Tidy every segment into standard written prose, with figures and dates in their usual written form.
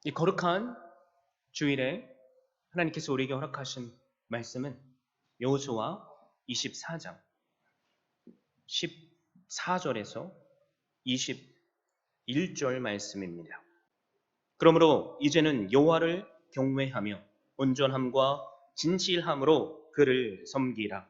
이 거룩한 주일에 하나님께서 우리에게 허락하신 말씀은 여호수아 24장 14절에서 21절 말씀입니다. 그러므로 이제는 여호와를 경외하며 온전함과 진실함으로 그를 섬기라.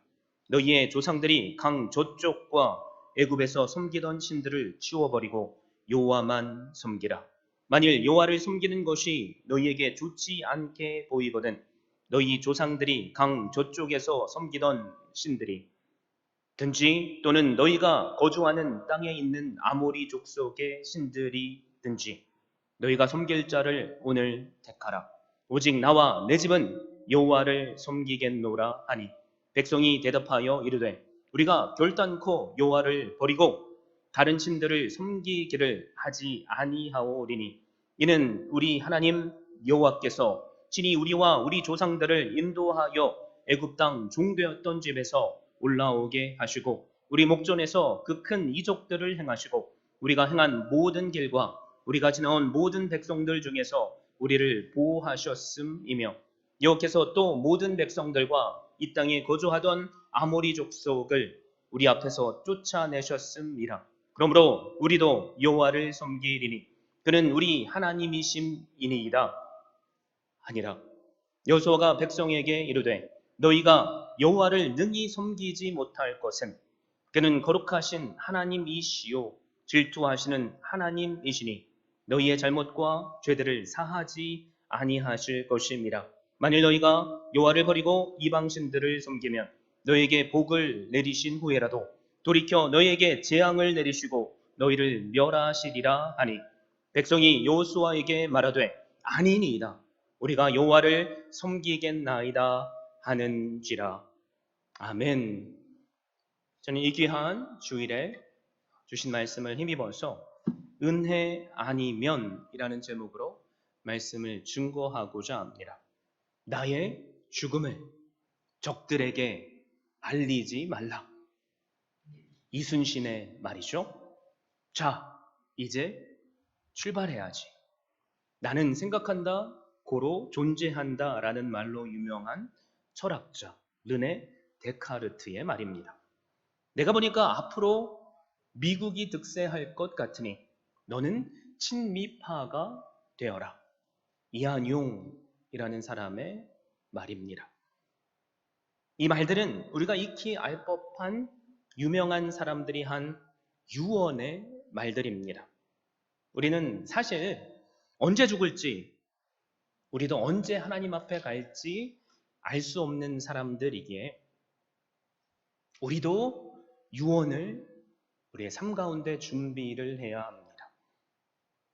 너희의 조상들이 강 저쪽과 애굽에서 섬기던 신들을 치워버리고 여호와만 섬기라. 만일 여호와를 섬기는 것이 너희에게 좋지 않게 보이거든 너희 조상들이 강 저쪽에서 섬기던 신들이 든지 또는 너희가 거주하는 땅에 있는 아모리 족속의 신들이 든지 너희가 섬길 자를 오늘 택하라. 오직 나와 내 집은 여호와를 섬기겠노라 하니 백성이 대답하여 이르되 우리가 결단코 여호와를 버리고 다른 신들을 섬기기를 하지 아니하오리니 이는 우리 하나님 여호와께서 친히 우리와 우리 조상들을 인도하여 애굽 땅 종되었던 집에서 올라오게 하시고 우리 목전에서 그 큰 이적들을 행하시고 우리가 행한 모든 길과 우리가 지나온 모든 백성들 중에서 우리를 보호하셨음이며 여호와께서 또 모든 백성들과 이 땅에 거주하던 아모리 족속을 우리 앞에서 쫓아내셨음이라. 그러므로 우리도 여호와를 섬기리니 그는 우리 하나님이심이니이다 하니라. 여호수아가 백성에게 이르되 너희가 여호와를 능히 섬기지 못할 것은 그는 거룩하신 하나님이시요 질투하시는 하나님이시니 너희의 잘못과 죄들을 사하지 아니하실 것임이라. 만일 너희가 여호와를 버리고 이방신들을 섬기면 너희에게 복을 내리신 후에라도 돌이켜 너희에게 재앙을 내리시고 너희를 멸하시리라 하니 백성이 여호수아에게 말하되 아니니이다. 우리가 여호와를 섬기겠나이다 하는지라. 아멘. 저는 이 귀한 주일에 주신 말씀을 힘입어서 은혜 아니면이라는 제목으로 말씀을 증거하고자 합니다. 나의 죽음을 적들에게 알리지 말라. 이순신의 말이죠. 자, 이제 출발해야지. 나는 생각한다, 고로 존재한다 라는 말로 유명한 철학자 르네 데카르트의 말입니다. 내가 보니까 앞으로 미국이 득세할 것 같으니 너는 친미파가 되어라. 이한용이라는 사람의 말입니다. 이 말들은 우리가 익히 알 법한 유명한 사람들이 한 유언의 말들입니다. 우리는 사실 언제 죽을지, 우리도 언제 하나님 앞에 갈지 알 수 없는 사람들이기에 우리도 유언을 우리의 삶 가운데 준비를 해야 합니다.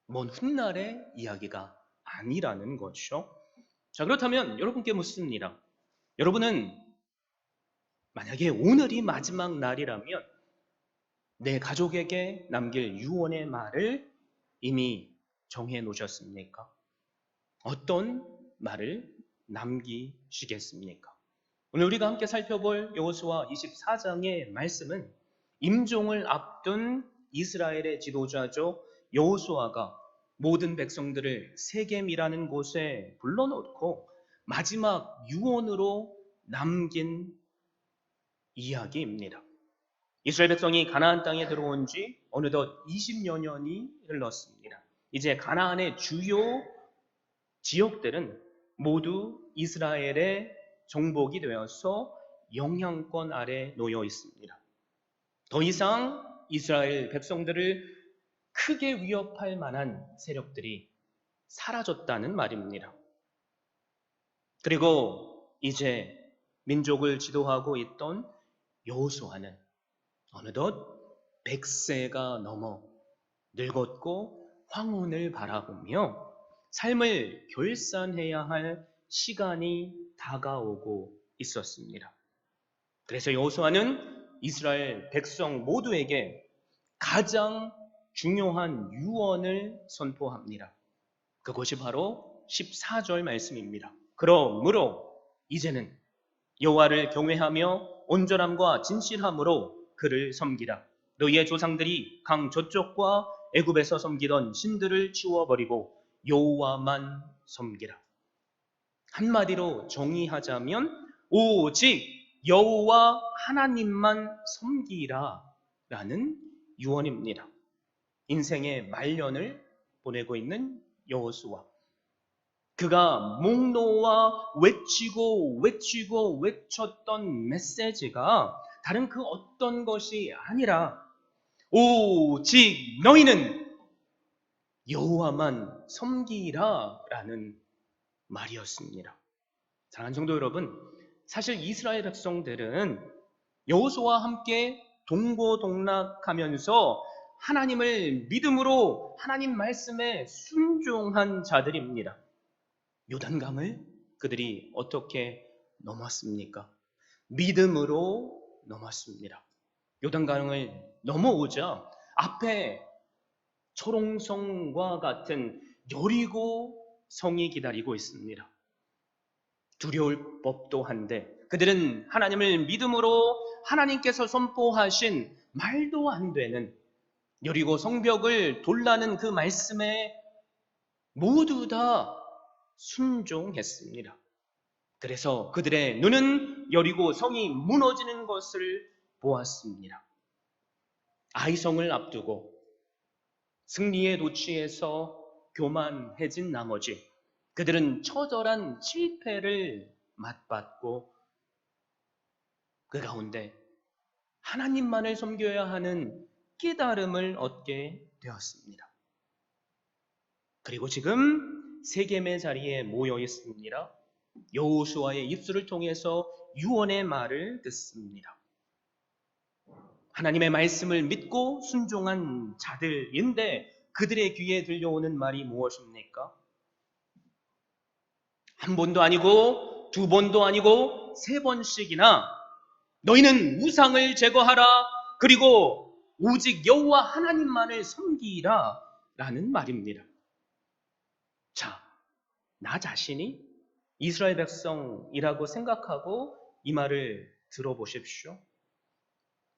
먼 훗날의 이야기가 아니라는 것이죠. 자, 그렇다면 여러분께 묻습니다. 여러분은 만약에 오늘이 마지막 날이라면 내 가족에게 남길 유언의 말을 이미 정해 놓으셨습니까? 어떤 말을 남기시겠습니까? 오늘 우리가 함께 살펴볼 여호수아 24장의 말씀은 임종을 앞둔 이스라엘의 지도자죠. 여호수아가 모든 백성들을 세겜이라는 곳에 불러놓고 마지막 유언으로 남긴 이야기입니다. 이스라엘 백성이 가나안 땅에 들어온 지 어느덧 20여 년이 흘렀습니다. 이제 가나안의 주요 지역들은 모두 이스라엘의 정복이 되어서 영향권 아래 놓여 있습니다. 더 이상 이스라엘 백성들을 크게 위협할 만한 세력들이 사라졌다는 말입니다. 그리고 이제 민족을 지도하고 있던 여호수아는 어느덧 100세가 넘어 늙었고 황혼을 바라보며 삶을 결산해야 할 시간이 다가오고 있었습니다. 그래서 여호수아는 이스라엘 백성 모두에게 가장 중요한 유언을 선포합니다. 그것이 바로 14절 말씀입니다. 그러므로 이제는 여호와를 경외하며 온전함과 진실함으로 그를 섬기라. 너희의 조상들이 강 저쪽과 애굽에서 섬기던 신들을 치워버리고 여호와만 섬기라. 한마디로 정의하자면 오직 여호와 하나님만 섬기라 라는 유언입니다. 인생의 말년을 보내고 있는 여호수아, 그가 목 놓아 외치고 외쳤던 메시지가 다른 그 어떤 것이 아니라 오직 너희는 여호와만 섬기라 라는 말이었습니다. 사랑하는 성도 여러분, 사실 이스라엘 백성들은 여호수아와 함께 동고동락하면서 하나님을 믿음으로 하나님 말씀에 순종한 자들입니다. 요단강을 그들이 어떻게 넘었습니까? 믿음으로 넘었습니다. 요단강을 넘어오자 앞에 초롱성과 같은 여리고 성이 기다리고 있습니다. 두려울 법도 한데 그들은 하나님을 믿음으로 하나님께서 선포하신 말도 안 되는 여리고 성벽을 돌라는 그 말씀에 모두 다 순종했습니다. 그래서 그들의 눈은 여리고 성이 무너지는 것을 보았습니다. 아이성을 앞두고 승리의 도취에서 교만해진 나머지 그들은 처절한 실패를 맛봤고 그 가운데 하나님만을 섬겨야 하는 깨달음을 얻게 되었습니다. 그리고 지금 세겜의 자리에 모여 있습니다. 여호수아의 입술을 통해서 유언의 말을 듣습니다. 하나님의 말씀을 믿고 순종한 자들인데 그들의 귀에 들려오는 말이 무엇입니까? 한 번도 아니고 두 번도 아니고 세 번씩이나 너희는 우상을 제거하라, 그리고 오직 여호와 하나님만을 섬기라 라는 말입니다. 자, 나 자신이 이스라엘 백성이라고 생각하고 이 말을 들어보십시오.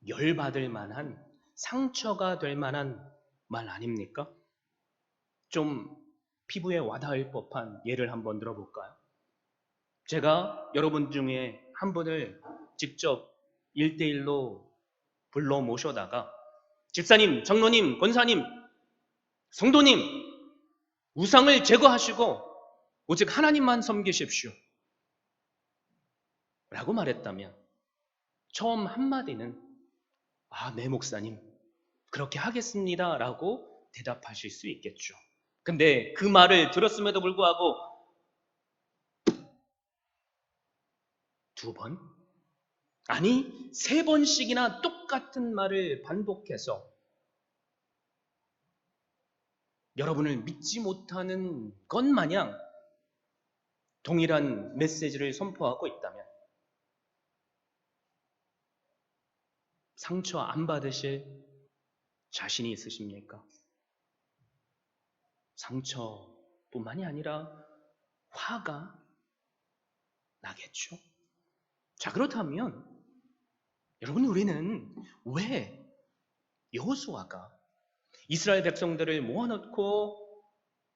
열받을 만한, 상처가 될 만한 말 아닙니까? 좀 피부에 와닿을 법한 예를 한번 들어볼까요? 제가 여러분 중에 한 분을 직접 1대1로 불러 모셔다가 집사님, 장로님, 권사님, 성도님, 우상을 제거하시고 오직 하나님만 섬기십시오 라고 말했다면 처음 한마디는 네 목사님 그렇게 하겠습니다 라고 대답하실 수 있겠죠. 근데 그 말을 들었음에도 불구하고 두 번? 아니 세 번씩이나 똑같은 말을 반복해서 여러분을 믿지 못하는 것 마냥 동일한 메시지를 선포하고 있다면 상처 안 받으실 자신이 있으십니까? 상처뿐만이 아니라 화가 나겠죠. 자, 그렇다면 여러분, 우리는 왜 여호수아가 이스라엘 백성들을 모아놓고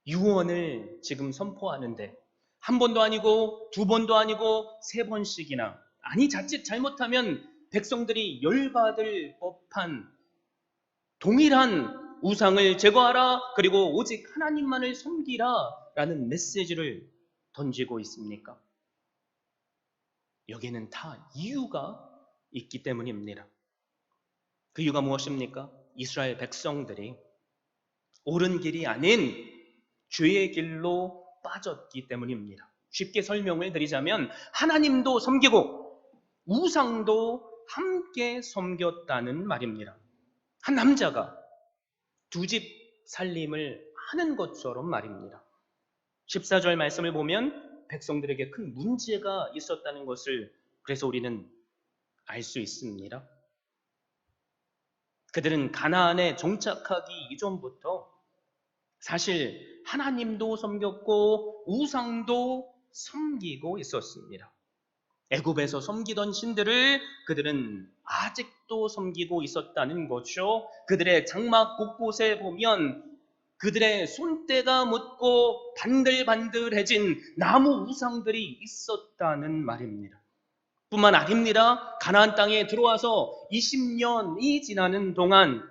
유언을 지금 선포하는데 한 번도 아니고 두 번도 아니고 세 번씩이나, 아니 자칫 잘못하면 백성들이 열받을 법한 동일한 우상을 제거하라, 그리고 오직 하나님만을 섬기라 라는 메시지를 던지고 있습니까? 여기에는 다 이유가 있기 때문입니다. 그 이유가 무엇입니까? 이스라엘 백성들이 옳은 길이 아닌 죄의 길로 빠졌기 때문입니다. 쉽게 설명을 드리자면 하나님도 섬기고 우상도 함께 섬겼다는 말입니다. 한 남자가 두 집 살림을 하는 것처럼 말입니다. 14절 말씀을 보면 백성들에게 큰 문제가 있었다는 것을 그래서 우리는 알 수 있습니다. 그들은 가나안에 정착하기 이전부터 사실 하나님도 섬겼고 우상도 섬기고 있었습니다. 애굽에서 섬기던 신들을 그들은 아직도 섬기고 있었다는 거죠. 그들의 장막 곳곳에 보면 그들의 손때가 묻고 반들반들해진 나무 우상들이 있었다는 말입니다. 뿐만 아닙니다. 가나안 땅에 들어와서 20년이 지나는 동안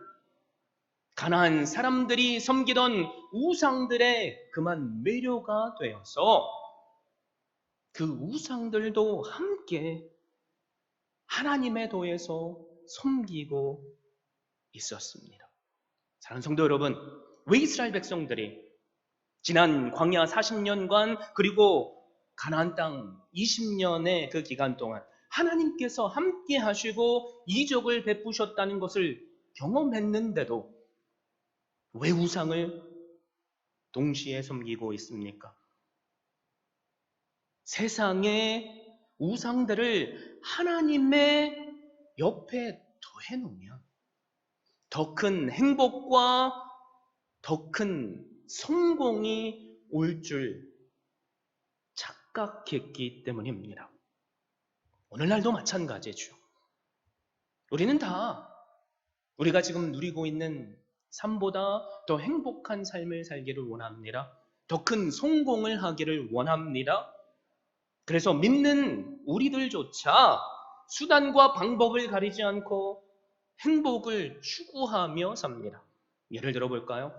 가나안 사람들이 섬기던 우상들의 그만 매료가 되어서 그 우상들도 함께 하나님의 도에서 섬기고 있었습니다. 사랑하는 성도 여러분, 왜 이스라엘 백성들이 지난 광야 40년간 그리고 가나안 땅 20년의 그 기간 동안 하나님께서 함께 하시고 이적을 베푸셨다는 것을 경험했는데도 왜 우상을 동시에 섬기고 있습니까? 세상의 우상들을 하나님의 옆에 더해놓으면 더 큰 행복과 더 큰 성공이 올 줄 착각했기 때문입니다. 오늘날도 마찬가지죠. 우리는 다 우리가 지금 누리고 있는 삶보다 더 행복한 삶을 살기를 원합니다. 더 큰 성공을 하기를 원합니다. 그래서 믿는 우리들조차 수단과 방법을 가리지 않고 행복을 추구하며 삽니다. 예를 들어 볼까요?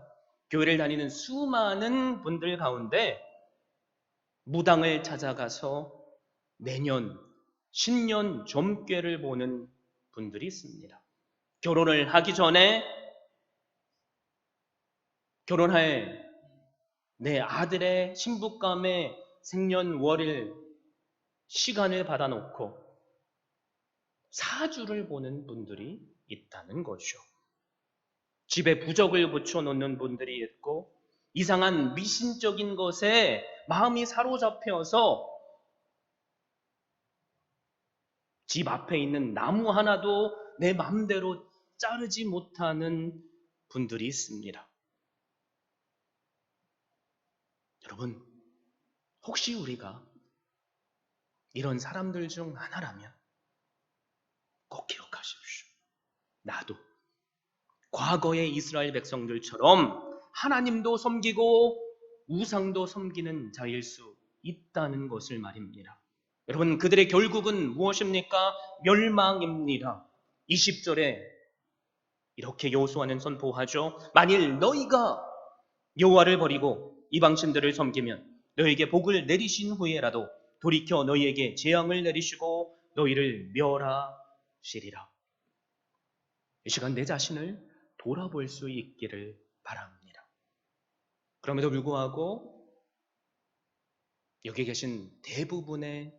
교회를 다니는 수많은 분들 가운데 무당을 찾아가서 내년 신년 점괘를 보는 분들이 있습니다. 결혼을 하기 전에 결혼할 내 아들의 신부감의 생년월일 시간을 받아놓고 사주를 보는 분들이 있다는 거죠. 집에 부적을 붙여놓는 분들이 있고 이상한 미신적인 것에 마음이 사로잡혀서 집 앞에 있는 나무 하나도 내 마음대로 자르지 못하는 분들이 있습니다. 여러분, 혹시 우리가 이런 사람들 중 하나라면 꼭 기억하십시오. 나도 과거의 이스라엘 백성들처럼 하나님도 섬기고 우상도 섬기는 자일 수 있다는 것을 말입니다. 여러분, 그들의 결국은 무엇입니까? 멸망입니다. 20절에 이렇게 여호수아는 선포하죠. 만일 너희가 여호와를 버리고 이방신들을 섬기면 너희에게 복을 내리신 후에라도 돌이켜 너희에게 재앙을 내리시고 너희를 멸하시리라. 이 시간 내 자신을 돌아볼 수 있기를 바랍니다. 그럼에도 불구하고 여기 계신 대부분의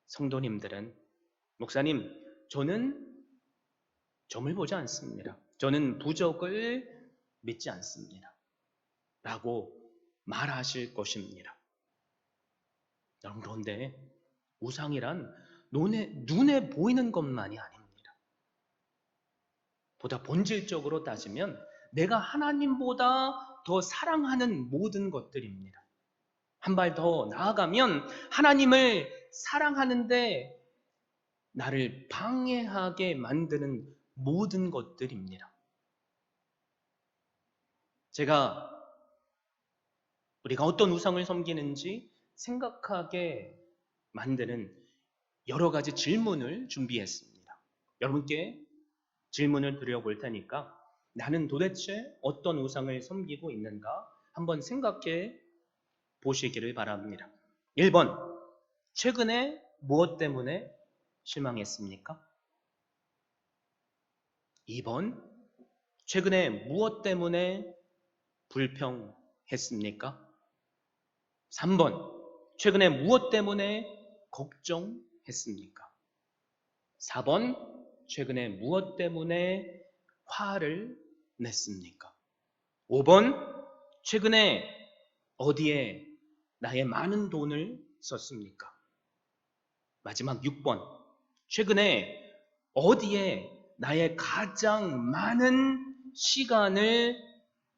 성도님들은 목사님, 저는 점을 보지 않습니다. 저는 부적을 믿지 않습니다. 라고 말하실 것입니다. 여러분, 그런데 우상이란 눈에 보이는 것만이 아닙니다. 보다 본질적으로 따지면 내가 하나님보다 더 사랑하는 모든 것들입니다. 한 발 더 나아가면 하나님을 사랑하는데 나를 방해하게 만드는 모든 것들입니다. 제가 우리가 어떤 우상을 섬기는지 생각하게 만드는 여러 가지 질문을 준비했습니다. 여러분께 질문을 드려볼 테니까 나는 도대체 어떤 우상을 섬기고 있는가 한번 생각해 보시기를 바랍니다. 1번, 최근에 무엇 때문에 실망했습니까? 2번, 최근에 무엇 때문에 불평했습니까? 3번, 최근에 무엇 때문에 걱정했습니까? 4번, 최근에 무엇 때문에 화를 냈습니까? 5번, 최근에 어디에 나의 많은 돈을 썼습니까? 마지막 6번, 최근에 어디에 나의 가장 많은 시간을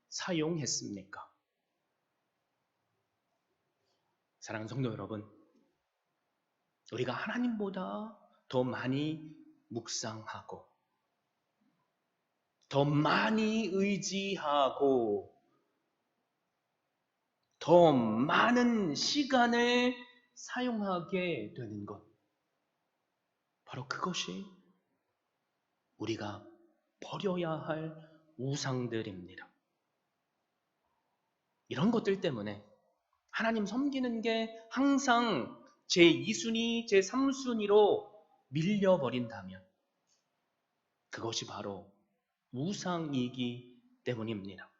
사용했습니까? 사랑하는 성도 여러분, 우리가 하나님보다 더 많이 묵상하고 더 많이 의지하고 더 많은 시간을 사용하게 되는 것. 바로 그것이 우리가 버려야 할 우상들입니다. 이런 것들 때문에 하나님 섬기는 게 항상 제2순위, 제3순위로 밀려버린다면 그것이 바로 우상이기 때문입니다.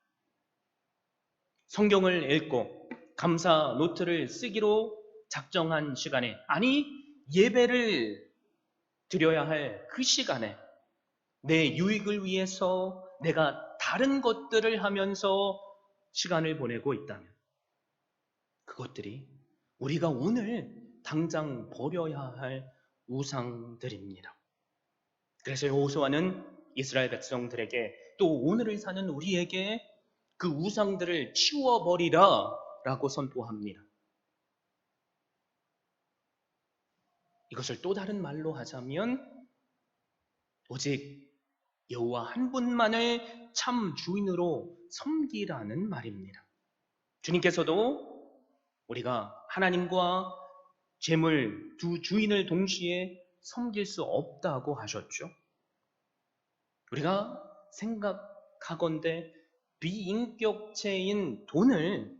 성경을 읽고 감사 노트를 쓰기로 작정한 시간에, 아니 예배를 드려야 할 그 시간에 내 유익을 위해서 내가 다른 것들을 하면서 시간을 보내고 있다면 그것들이 우리가 오늘 당장 버려야 할 우상들입니다. 그래서 여호수아는 이스라엘 백성들에게 또 오늘을 사는 우리에게 그 우상들을 치워버리라 라고 선포합니다. 이것을 또 다른 말로 하자면 오직 여호와 한 분만을 참 주인으로 섬기라는 말입니다. 주님께서도 우리가 하나님과 재물 두 주인을 동시에 섬길 수 없다고 하셨죠. 우리가 생각하건대 비인격체인 돈을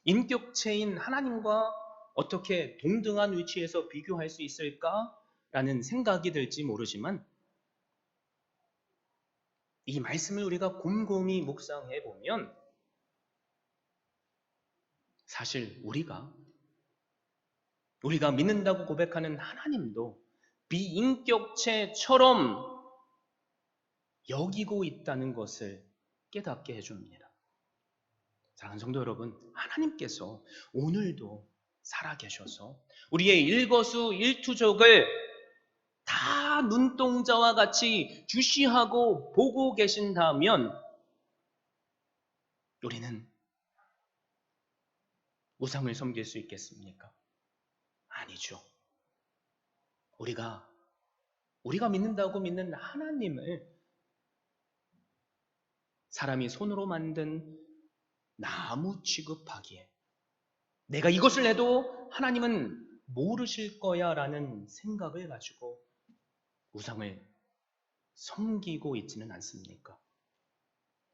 인격체인 하나님과 어떻게 동등한 위치에서 비교할 수 있을까라는 생각이 들지 모르지만 이 말씀을 우리가 곰곰이 묵상해 보면 사실 우리가 믿는다고 고백하는 하나님도 비인격체처럼 여기고 있다는 것을 깨닫게 해줍니다. 사랑하는 성도 여러분, 하나님께서 오늘도 살아계셔서 우리의 일거수일투족을 다 눈동자와 같이 주시하고 보고 계신다면 우리는 우상을 섬길 수 있겠습니까? 아니죠. 우리가 믿는다고 믿는 하나님을 사람이 손으로 만든 나무 취급하기에 내가 이것을 해도 하나님은 모르실 거야 라는 생각을 가지고 우상을 섬기고 있지는 않습니까?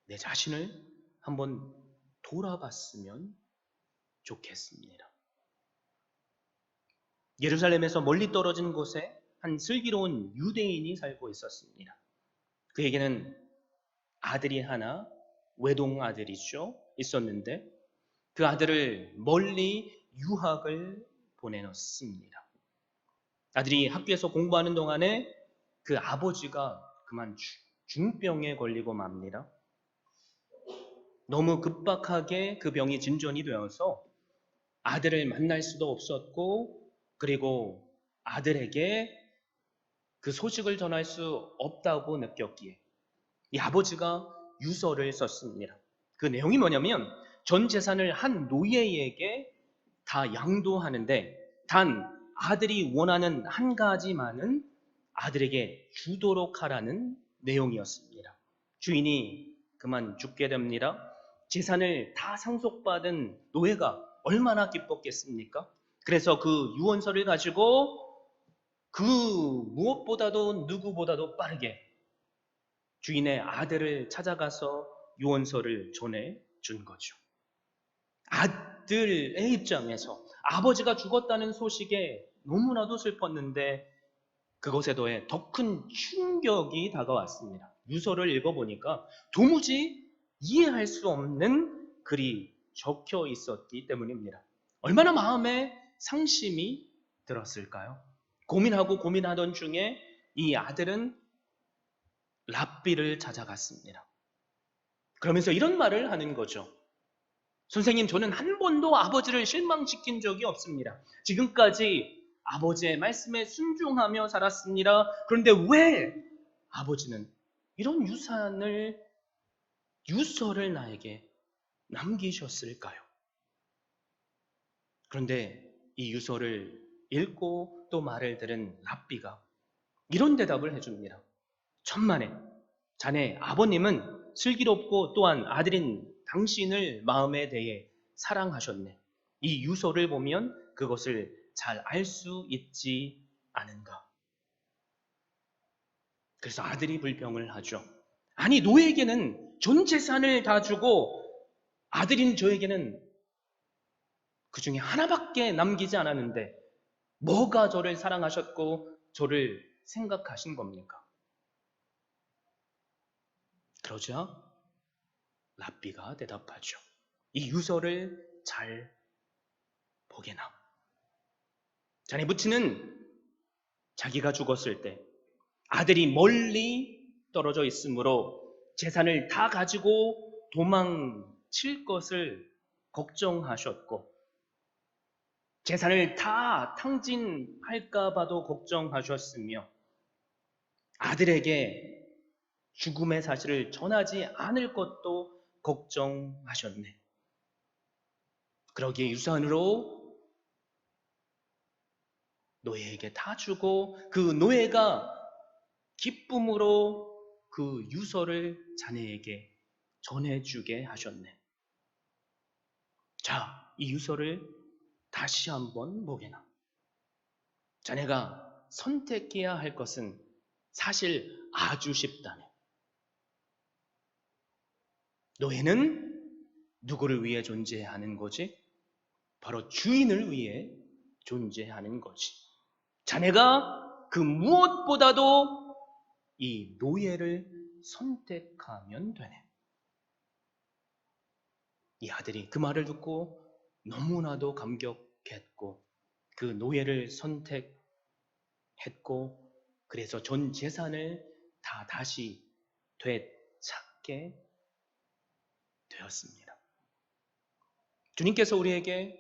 내 자신을 한번 돌아봤으면 좋겠습니다. 예루살렘에서 멀리 떨어진 곳에 한 슬기로운 유대인이 살고 있었습니다. 그에게는 아들이 하나, 외동 아들이죠, 있었는데 그 아들을 멀리 유학을 보내놓습니다. 아들이 학교에서 공부하는 동안에 그 아버지가 그만 중병에 걸리고 맙니다. 너무 급박하게 그 병이 진전이 되어서 아들을 만날 수도 없었고 그리고 아들에게 그 소식을 전할 수 없다고 느꼈기에 이 아버지가 유서를 썼습니다. 그 내용이 뭐냐면 전 재산을 한 노예에게 다 양도하는데 단 아들이 원하는 한 가지만은 아들에게 주도록 하라는 내용이었습니다. 주인이 그만 죽게 됩니다. 재산을 다 상속받은 노예가 얼마나 기뻤겠습니까? 그래서 그 유언서를 가지고 그 무엇보다도 누구보다도 빠르게 주인의 아들을 찾아가서 유언서를 전해준 거죠. 아들의 입장에서 아버지가 죽었다는 소식에 너무나도 슬펐는데 그것에 더해 더 큰 충격이 다가왔습니다. 유서를 읽어보니까 도무지 이해할 수 없는 글이 적혀 있었기 때문입니다. 얼마나 마음에 상심이 들었을까요? 고민하던 중에 이 아들은 랍비를 찾아갔습니다. 그러면서 이런 말을 하는 거죠. 선생님, 저는 한 번도 아버지를 실망시킨 적이 없습니다. 지금까지 아버지의 말씀에 순종하며 살았습니다. 그런데 왜 아버지는 이런 유서를 나에게 남기셨을까요? 그런데 이 유서를 읽고 또 말을 들은 랍비가 이런 대답을 해줍니다. 천만에 자네 아버님은 슬기롭고 또한 아들인 당신을 마음에 대해 사랑하셨네. 이 유서를 보면 그것을 잘 알 수 있지 않은가. 그래서 아들이 불평을 하죠. 아니, 노예에게는 전 재산을 다 주고 아들인 저에게는 그 중에 하나밖에 남기지 않았는데 뭐가 저를 사랑하셨고 저를 생각하신 겁니까? 그러자 랍비가 대답하죠. 이 유서를 잘 보게나. 자네 부친은 자기가 죽었을 때 아들이 멀리 떨어져 있으므로 재산을 다 가지고 도망칠 것을 걱정하셨고 재산을 다 탕진할까 봐도 걱정하셨으며 아들에게 죽음의 사실을 전하지 않을 것도 걱정하셨네. 그러기에 유산으로 노예에게 다 주고 그 노예가 기쁨으로 그 유서를 자네에게 전해주게 하셨네. 자, 이 유서를 다시 한번 보게나. 자네가 선택해야 할 것은 사실 아주 쉽다네. 노예는 누구를 위해 존재하는 거지? 바로 주인을 위해 존재하는 거지. 자네가 그 무엇보다도 이 노예를 선택하면 되네. 이 아들이 그 말을 듣고 너무나도 감격했고 그 노예를 선택했고 그래서 전 재산을 다 다시 되찾게 되었습니다. 주님께서 우리에게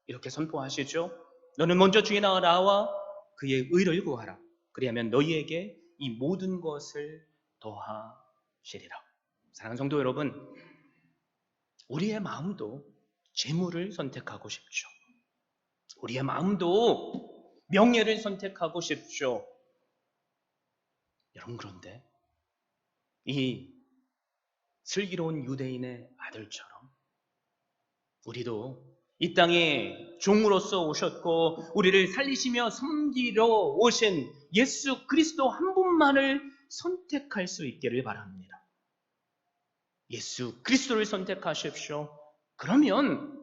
이렇게 선포하시죠. 너는 먼저 주인아 나와 그의 의를 구하라. 그리하면 너희에게 이 모든 것을 더하시리라. 사랑하는 성도 여러분, 우리의 마음도 재물을 선택하고 싶죠. 우리의 마음도 명예를 선택하고 싶죠. 여러분 그런데 이 슬기로운 유대인의 아들처럼 우리도 이 땅에 종으로서 오셨고 우리를 살리시며 섬기러 오신 예수 그리스도 한 분만을 선택할 수 있기를 바랍니다. 예수 그리스도를 선택하십시오. 그러면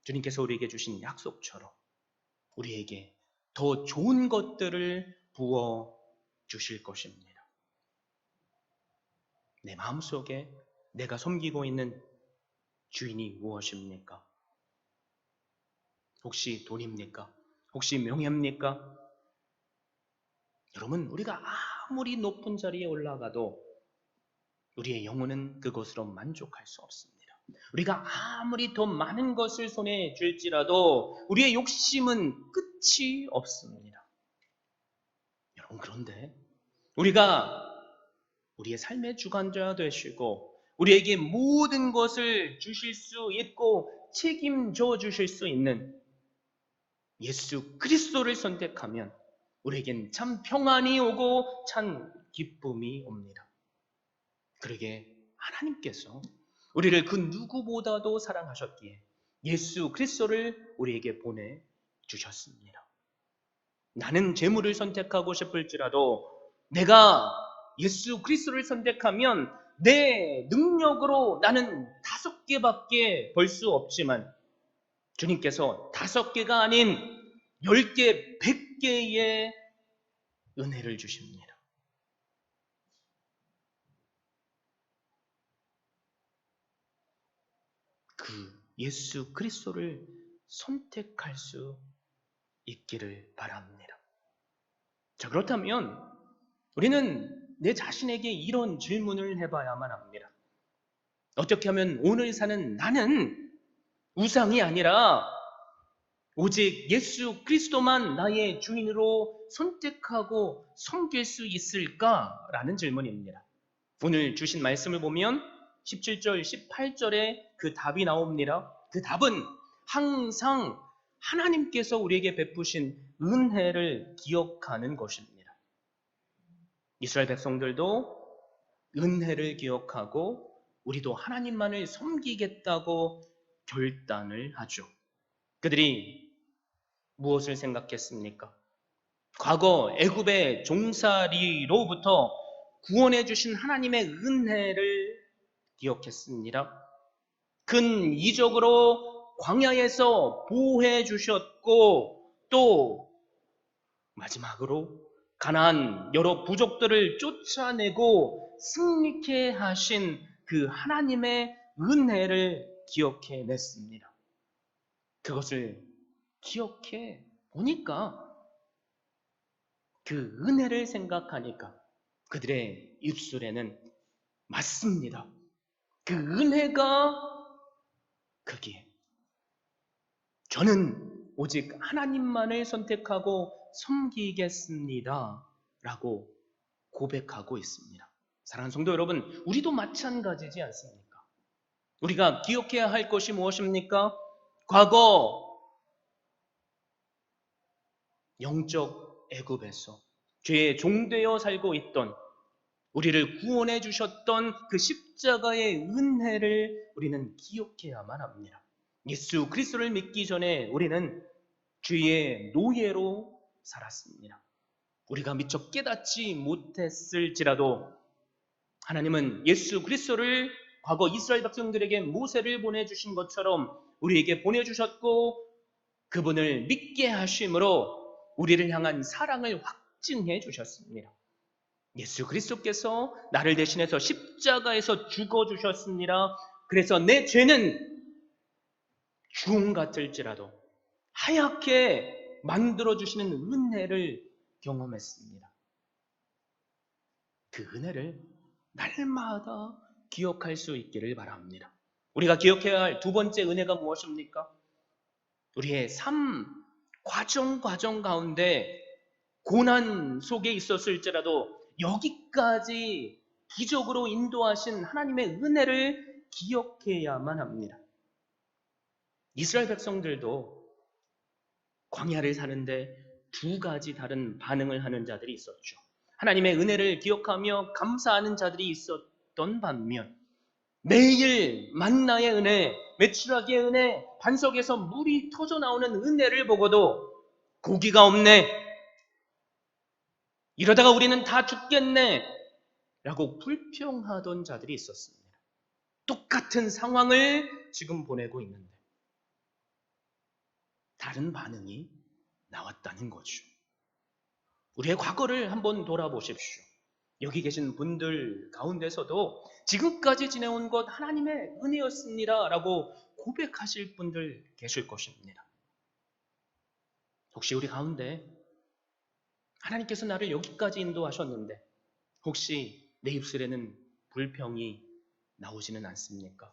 주님께서 우리에게 주신 약속처럼 우리에게 더 좋은 것들을 부어 주실 것입니다. 내 마음속에 내가 섬기고 있는 주인이 무엇입니까? 혹시 돈입니까? 혹시 명예입니까? 여러분, 우리가 아무리 높은 자리에 올라가도 우리의 영혼은 그것으로 만족할 수 없습니다. 우리가 아무리 더 많은 것을 손에 쥘지라도 우리의 욕심은 끝이 없습니다. 여러분, 그런데 우리가 우리의 삶의 주관자 되시고 우리에게 모든 것을 주실 수 있고 책임져 주실 수 있는 예수 그리스도를 선택하면 우리에겐 참 평안이 오고 참 기쁨이 옵니다. 그러게 하나님께서 우리를 그 누구보다도 사랑하셨기에 예수 그리스도를 우리에게 보내주셨습니다. 나는 재물을 선택하고 싶을지라도 내가 예수 그리스도를 선택하면 내 능력으로 나는 5개밖에 벌 수 없지만 주님께서 5개가 아닌 10개, 100개의 은혜를 주십니다. 그 예수 그리스도를 선택할 수 있기를 바랍니다. 자, 그렇다면 우리는 내 자신에게 이런 질문을 해봐야만 합니다. 어떻게 하면 오늘 사는 나는 우상이 아니라 오직 예수 그리스도만 나의 주인으로 선택하고 섬길 수 있을까라는 질문입니다. 오늘 주신 말씀을 보면 17절, 18절에 그 답이 나옵니다. 그 답은 항상 하나님께서 우리에게 베푸신 은혜를 기억하는 것입니다. 이스라엘 백성들도 은혜를 기억하고 우리도 하나님만을 섬기겠다고 결단을 하죠. 그들이 무엇을 생각했습니까? 과거 애굽의 종살이로부터 구원해 주신 하나님의 은혜를 기억했습니다. 큰 이적으로 광야에서 보호해 주셨고 또 마지막으로 가나안 여러 부족들을 쫓아내고 승리케 하신 그 하나님의 은혜를 기억해 냈습니다. 그것을 기억해 보니까 그 은혜를 생각하니까 그들의 입술에는 맞습니다. 그 은혜가 거기에 저는 오직 하나님만을 선택하고 섬기겠습니다 라고 고백하고 있습니다. 사랑하는 성도 여러분, 우리도 마찬가지지 않습니까? 우리가 기억해야 할 것이 무엇입니까? 과거 영적 애굽에서 죄의 종되어 살고 있던 우리를 구원해 주셨던 그 십자가의 은혜를 우리는 기억해야만 합니다. 예수 그리스도를 믿기 전에 우리는 죄의 노예로 살았습니다. 우리가 미처 깨닫지 못했을지라도 하나님은 예수 그리스도를 과거 이스라엘 백성들에게 모세를 보내주신 것처럼 우리에게 보내주셨고 그분을 믿게 하심으로 우리를 향한 사랑을 확증해 주셨습니다. 예수 그리스도께서 나를 대신해서 십자가에서 죽어주셨습니다. 그래서 내 죄는 주홍 같을지라도 하얗게 만들어주시는 은혜를 경험했습니다. 그 은혜를 날마다 기억할 수 있기를 바랍니다. 우리가 기억해야 할 두 번째 은혜가 무엇입니까? 우리의 삶 과정 가운데 고난 속에 있었을지라도 여기까지 기적으로 인도하신 하나님의 은혜를 기억해야만 합니다. 이스라엘 백성들도 광야를 사는데 두 가지 다른 반응을 하는 자들이 있었죠. 하나님의 은혜를 기억하며 감사하는 자들이 있었던 반면 매일 만나의 은혜, 메추라기의 은혜, 반석에서 물이 터져 나오는 은혜를 보고도 고기가 없네, 이러다가 우리는 다 죽겠네 라고 불평하던 자들이 있었습니다. 똑같은 상황을 지금 보내고 있는데 다른 반응이 나왔다는 거죠. 우리의 과거를 한번 돌아보십시오. 여기 계신 분들 가운데서도 지금까지 지내온 것 하나님의 은혜였습니다 라고 고백하실 분들 계실 것입니다. 혹시 우리 가운데 하나님께서 나를 여기까지 인도하셨는데 혹시 내 입술에는 불평이 나오지는 않습니까?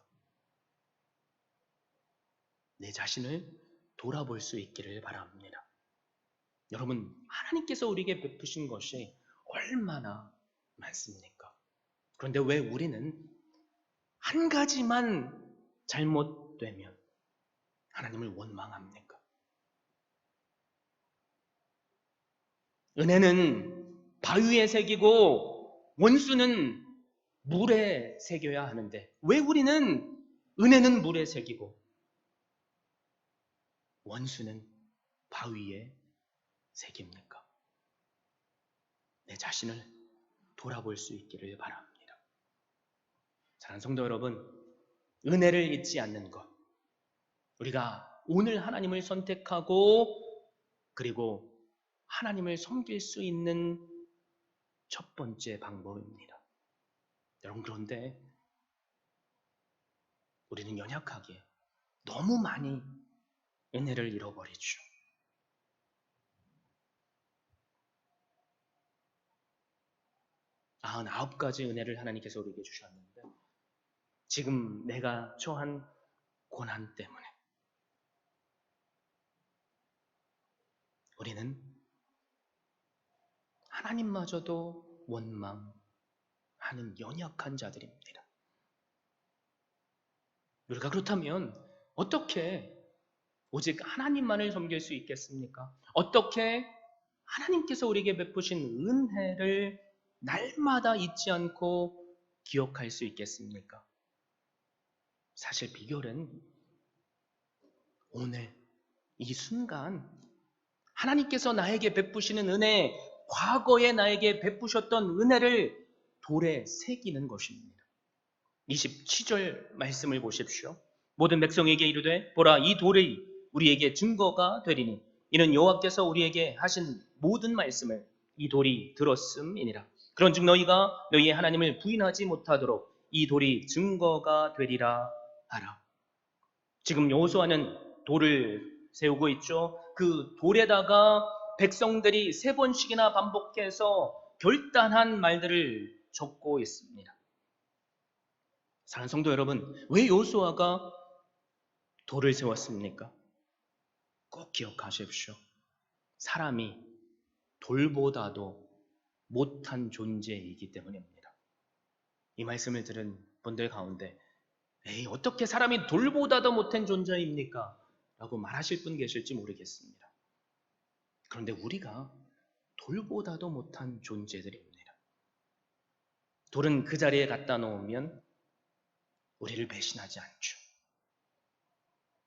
내 자신을 돌아볼 수 있기를 바랍니다. 여러분, 하나님께서 우리에게 베푸신 것이 얼마나 많습니까? 그런데 왜 우리는 한 가지만 잘못되면 하나님을 원망합니까? 은혜는 바위에 새기고 원수는 물에 새겨야 하는데 왜 우리는 은혜는 물에 새기고 원수는 바위에 새깁니까? 내 자신을 돌아볼 수 있기를 바랍니다. 사랑하는 성도 여러분, 은혜를 잊지 않는 것, 우리가 오늘 하나님을 선택하고 그리고 하나님을 섬길 수 있는 첫 번째 방법입니다. 여러분, 그런데 우리는 연약하게 너무 많이 은혜를 잃어버리죠. 99가지 은혜를 하나님께서 우리에게 주셨는데 지금 내가 처한 고난 때문에 우리는 하나님마저도 원망하는 연약한 자들입니다. 우리가 그렇다면 어떻게 오직 하나님만을 섬길 수 있겠습니까? 어떻게 하나님께서 우리에게 베푸신 은혜를 날마다 잊지 않고 기억할 수 있겠습니까? 사실 비결은 오늘 이 순간 하나님께서 나에게 베푸시는 은혜, 과거에 나에게 베푸셨던 은혜를 돌에 새기는 것입니다. 27절 말씀을 보십시오. 모든 백성에게 이르되 보라 이 돌이 우리에게 증거가 되리니 이는 여호와께서 우리에게 하신 모든 말씀을 이 돌이 들었음이니라. 그런즉 너희가 너희의 하나님을 부인하지 못하도록 이 돌이 증거가 되리라 하라. 지금 여호수아는 돌을 세우고 있죠. 그 돌에다가 백성들이 3번씩이나 반복해서 결단한 말들을 적고 있습니다. 사랑하는 성도 여러분, 왜 여호수아가 돌을 세웠습니까? 꼭 기억하십시오. 사람이 돌보다도 못한 존재이기 때문입니다. 이 말씀을 들은 분들 가운데 에이, 어떻게 사람이 돌보다도 못한 존재입니까? 라고 말하실 분 계실지 모르겠습니다. 그런데 우리가 돌보다도 못한 존재들입니다. 돌은 그 자리에 갖다 놓으면 우리를 배신하지 않죠.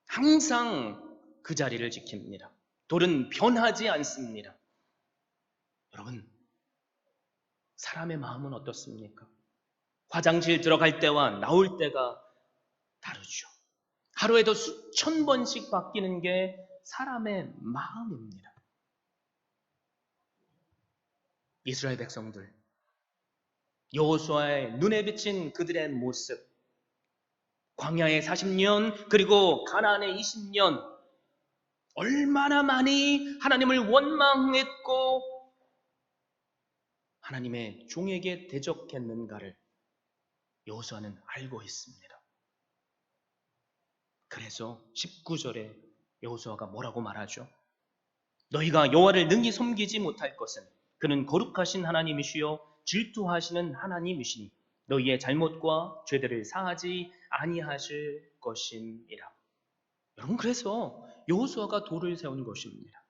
항상 그 자리를 지킵니다. 돌은 변하지 않습니다. 여러분, 사람의 마음은 어떻습니까? 화장실 들어갈 때와 나올 때가 다르죠. 하루에도 수천 번씩 바뀌는 게 사람의 마음입니다. 이스라엘 백성들, 여호수아의 눈에 비친 그들의 모습, 광야의 40년 그리고 가나안의 20년, 얼마나 많이 하나님을 원망했고 하나님의 종에게 대적했는가를 여호수아는 알고 있습니다. 그래서 19절에 여호수아가 뭐라고 말하죠? 너희가 여호와를 능히 섬기지 못할 것은 그는 거룩하신 하나님이시요 질투하시는 하나님이시니 너희의 잘못과 죄들을 사하지 아니하실 것임이라. 여러분, 그래서 여호수아가 돌을 세운 것입니다.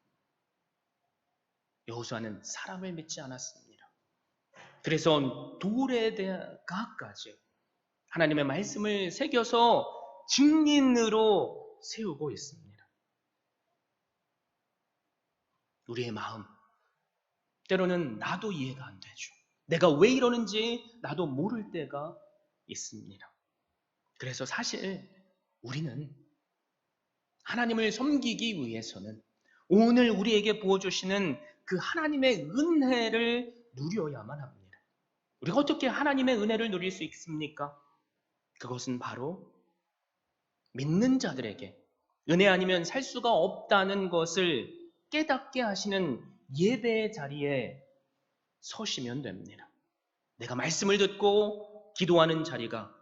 여호수아는 사람을 믿지 않았습니다. 그래서 돌에 대하까지 하나님의 말씀을 새겨서 증인으로 세우고 있습니다. 우리의 마음, 때로는 나도 이해가 안 되죠. 내가 왜 이러는지 나도 모를 때가 있습니다. 그래서 사실 우리는 하나님을 섬기기 위해서는 오늘 우리에게 부어주시는 그 하나님의 은혜를 누려야만 합니다. 우리가 어떻게 하나님의 은혜를 누릴 수 있습니까? 그것은 바로 믿는 자들에게 은혜 아니면 살 수가 없다는 것을 깨닫게 하시는 예배의 자리에 서시면 됩니다. 내가 말씀을 듣고 기도하는 자리가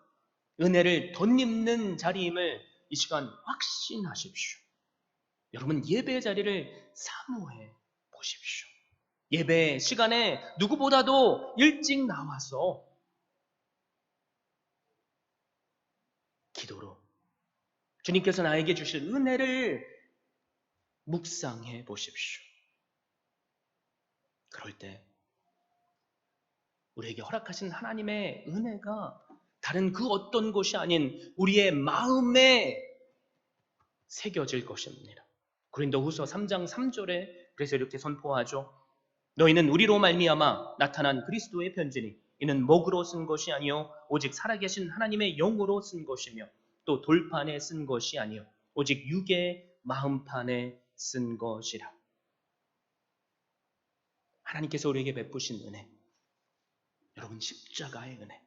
은혜를 덧입는 자리임을 이 시간 확신하십시오. 여러분, 예배의 자리를 사모해 보십시오. 예배 시간에 누구보다도 일찍 나와서 기도로 주님께서 나에게 주실 은혜를 묵상해 보십시오. 그럴 때 우리에게 허락하신 하나님의 은혜가 다른 그 어떤 것이 아닌 우리의 마음에 새겨질 것입니다. 고린도후서 3장 3절에 그래서 이렇게 선포하죠. 너희는 우리로 말미암아 나타난 그리스도의 편지니 이는 목으로 쓴 것이 아니요 오직 살아계신 하나님의 영으로 쓴 것이며 또 돌판에 쓴 것이 아니요 오직 육의 마음판에 쓴 것이라. 하나님께서 우리에게 베푸신 은혜, 여러분 십자가의 은혜,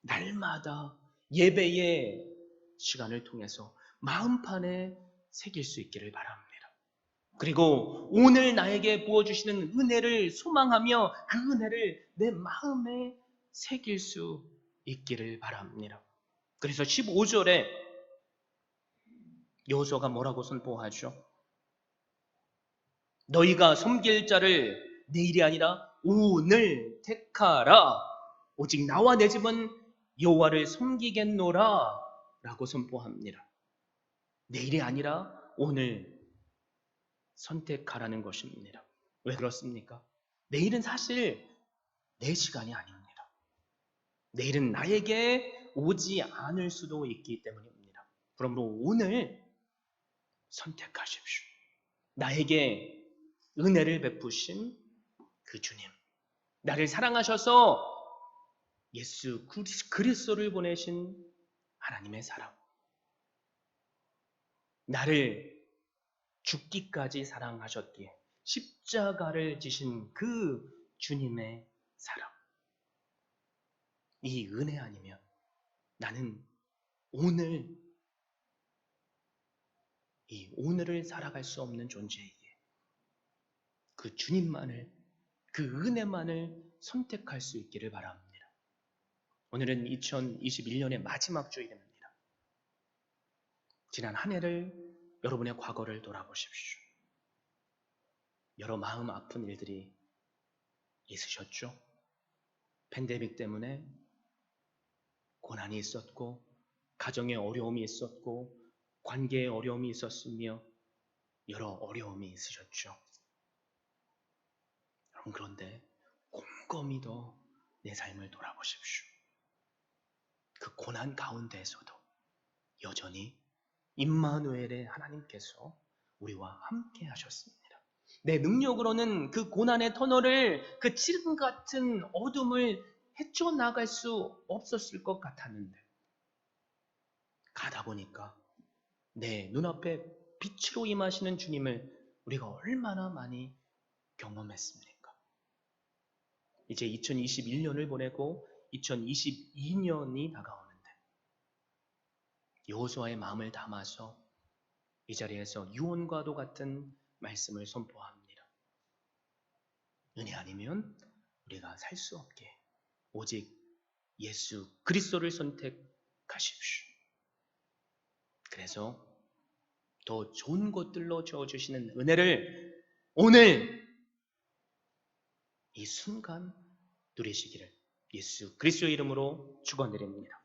날마다 예배의 시간을 통해서 마음판에 새길 수 있기를 바랍니다. 그리고 오늘 나에게 부어주시는 은혜를 소망하며 그 은혜를 내 마음에 새길 수 있기를 바랍니다. 그래서 15절에 여호수아가 뭐라고 선포하죠? 너희가 섬길 자를 내일이 아니라 오늘 택하라. 오직 나와 내 집은 여호와를 섬기겠노라 라고 선포합니다. 내일이 아니라 오늘 선택하라는 것입니다. 왜 그렇습니까? 내일은 사실 내 시간이 아닙니다. 내일은 나에게 오지 않을 수도 있기 때문입니다. 그러므로 오늘 선택하십시오. 나에게 은혜를 베푸신 그 주님, 나를 사랑하셔서 예수 그리스도를 보내신 하나님의 사랑, 나를 죽기까지 사랑하셨기에 십자가를 지신 그 주님의 사랑, 이 은혜 아니면 나는 이 오늘을 살아갈 수 없는 존재이기에 그 주님만을, 그 은혜만을 선택할 수 있기를 바랍니다. 오늘은 2021년의 마지막 주일입니다. 지난 한 해를, 여러분의 과거를 돌아보십시오. 여러 마음 아픈 일들이 있으셨죠? 팬데믹 때문에 고난이 있었고, 가정의 어려움이 있었고, 관계의 어려움이 있었으며, 여러 어려움이 있으셨죠. 여러분, 그런데 곰곰이 더 내 삶을 돌아보십시오. 그 고난 가운데에서도 여전히 임마누엘의 하나님께서 우리와 함께 하셨습니다. 내 능력으로는 그 고난의 터널을, 그 지름 같은 어둠을 헤쳐나갈 수 없었을 것 같았는데, 가다 보니까 내 눈앞에 빛으로 임하시는 주님을 우리가 얼마나 많이 경험했습니까? 이제 2021년을 보내고 2022년이 다가오는데, 여호수아의 마음을 담아서 이 자리에서 유언과도 같은 말씀을 선포합니다. 은혜 아니면 우리가 살 수 없게 오직 예수 그리스도를 선택하십시오. 그래서 더 좋은 것들로 채워주시는 은혜를 오늘 이 순간 누리시기를 예수 그리스도의 이름으로 축원드립니다.